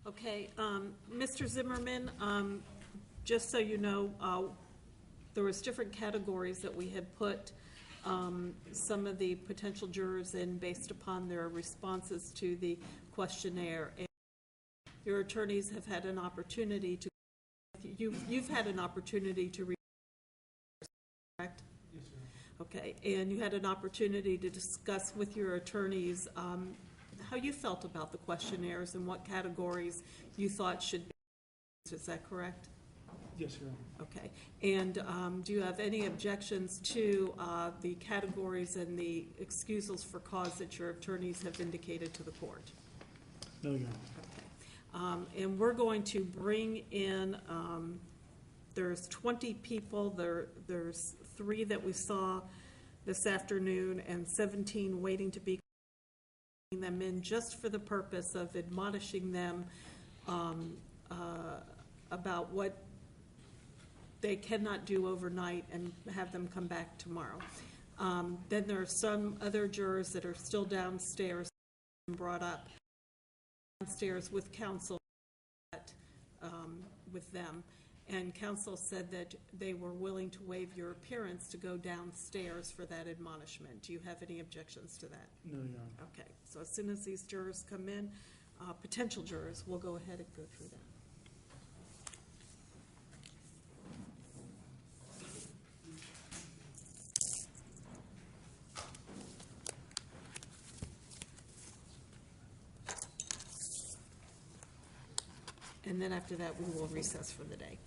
Okay, Mr. Zimmerman, just so you know, there was different categories that we had put some of the potential jurors in based upon their responses to the questionnaire. And your attorneys have had an opportunity to, you've had an opportunity to read, correct? Yes, sir. Okay, and you had an opportunity to discuss with your attorneys how you felt about the questionnaires and what categories you thought should be. Is that correct? Yes, sir. Okay. And do you have any objections to the categories and the excusals for cause that your attorneys have indicated to the court? No, Your Honor. Okay. And we're going to bring in, there's 20 people, there's 3 that we saw this afternoon and 17 waiting to be them in just for the purpose of admonishing them about what they cannot do overnight and have them come back tomorrow. Then there are some other jurors that are still downstairs brought up downstairs with counsel with them, and counsel said that they were willing to waive your appearance to go downstairs for that admonishment. Do you have any objections to that? No, Your Honor. Okay, so as soon as these jurors come in, potential jurors, we'll go ahead and go through that. And then after that, we will recess for the day.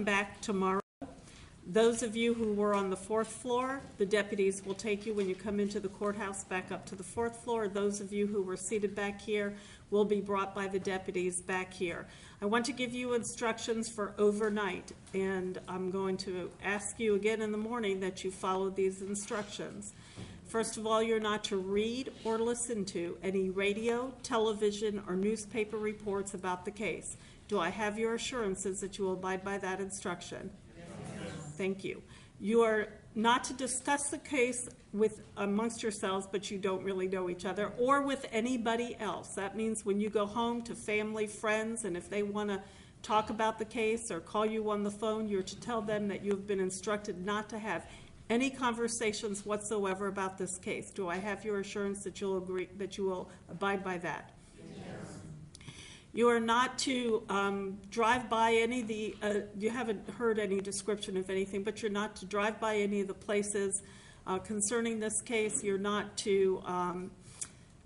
back tomorrow. Those of you who were on the 4th floor, the deputies will take you when you come into the courthouse back up to the 4th floor. Those of you who were seated back here will be brought by the deputies back here. I want to give you instructions for overnight, and I'm going to ask you again in the morning that you follow these instructions. First of all, you're not to read or listen to any radio, television, or newspaper reports about the case. Do I have your assurances that you will abide by that instruction? Thank you. You are not to discuss the case amongst yourselves, but you don't really know each other, or with anybody else. That means when you go home to family, friends, and if they want to talk about the case or call you on the phone, you're to tell them that you have been instructed not to have any conversations whatsoever about this case. Do I have your assurance that you'll agree, that you will abide by that? You are not to drive by any of the, you haven't heard any description of anything, but you're not to drive by any of the places concerning this case. You're not to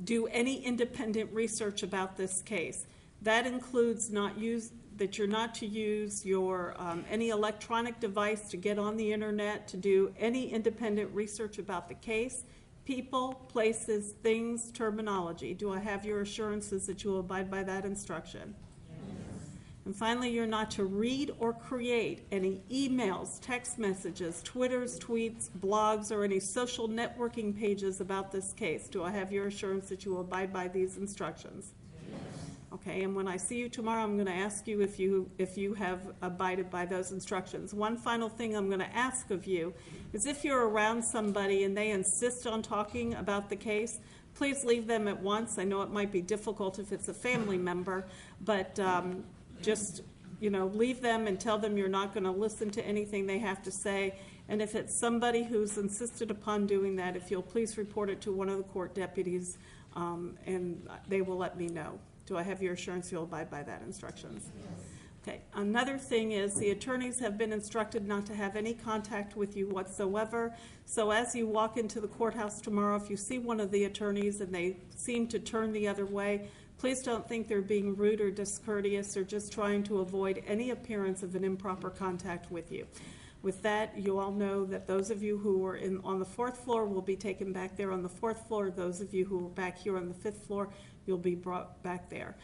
do any independent research about this case. That includes that you're not to use your any electronic device to get on the internet, to do any independent research about the case. People, places, things, terminology. Do I have your assurances that you will abide by that instruction? Yes. And finally, you're not to read or create any emails, text messages, Twitters, tweets, blogs, or any social networking pages about this case. Do I have your assurance that you will abide by these instructions? Yes. Okay, and when I see you tomorrow, I'm going to ask you if you have abided by those instructions. One final thing I'm going to ask of you is if you're around somebody and they insist on talking about the case, please leave them at once. I know it might be difficult if it's a family member, but just, leave them and tell them you're not going to listen to anything they have to say. And if it's somebody who's insisted upon doing that, if you'll please report it to one of the court deputies, and they will let me know. Do I have your assurance you'll abide by that instructions? Yes. Okay. Another thing is the attorneys have been instructed not to have any contact with you whatsoever. So as you walk into the courthouse tomorrow, if you see one of the attorneys and they seem to turn the other way, please don't think they're being rude or discourteous or just trying to avoid any appearance of an improper contact with you. With that, you all know that those of you who were on the 4th floor will be taken back there on the 4th floor. Those of you who are back here on the 5th floor, you'll be brought back there.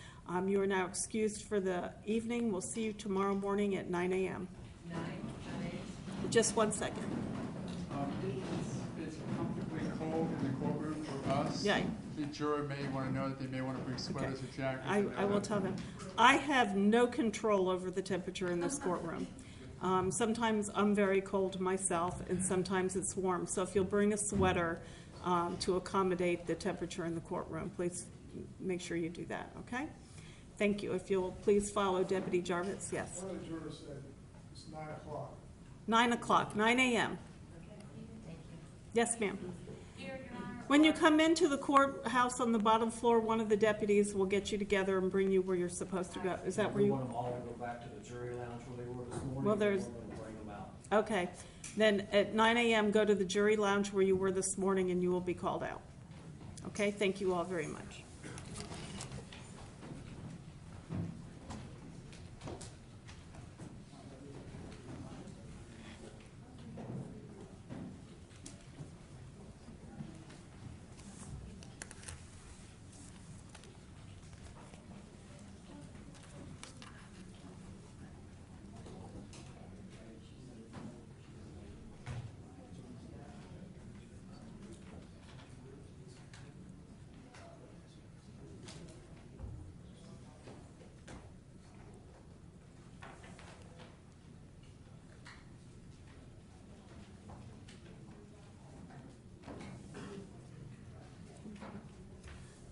You are now excused for the evening. We'll see you tomorrow morning at 9 a.m. 9 a.m. Just one second. It's comfortably cold in the courtroom for us. Yeah. The juror may want to know that they may want to bring sweaters or jackets. I will tell them. I have no control over the temperature in this courtroom. Sometimes I'm very cold myself, and sometimes it's warm. So if you'll bring a sweater to accommodate the temperature in the courtroom, please make sure you do that, okay? Thank you. If you'll please follow Deputy Jarvis. Yes. One of the jurors said it's 9 o'clock. 9 o'clock, 9 a.m. Yes, ma'am. When you come into the courthouse on the bottom floor, one of the deputies will get you together and bring you where you're supposed to go. Is that where you want them all to go back to the jury lounge where they were this morning? Well, there's. Bring them out. Okay. Then at 9 a.m., go to the jury lounge where you were this morning and you will be called out. Okay? Thank you all very much.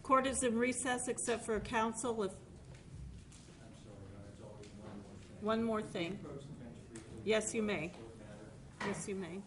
Court is in recess except for counsel. If one more thing. Yes, you may. Yes, you may.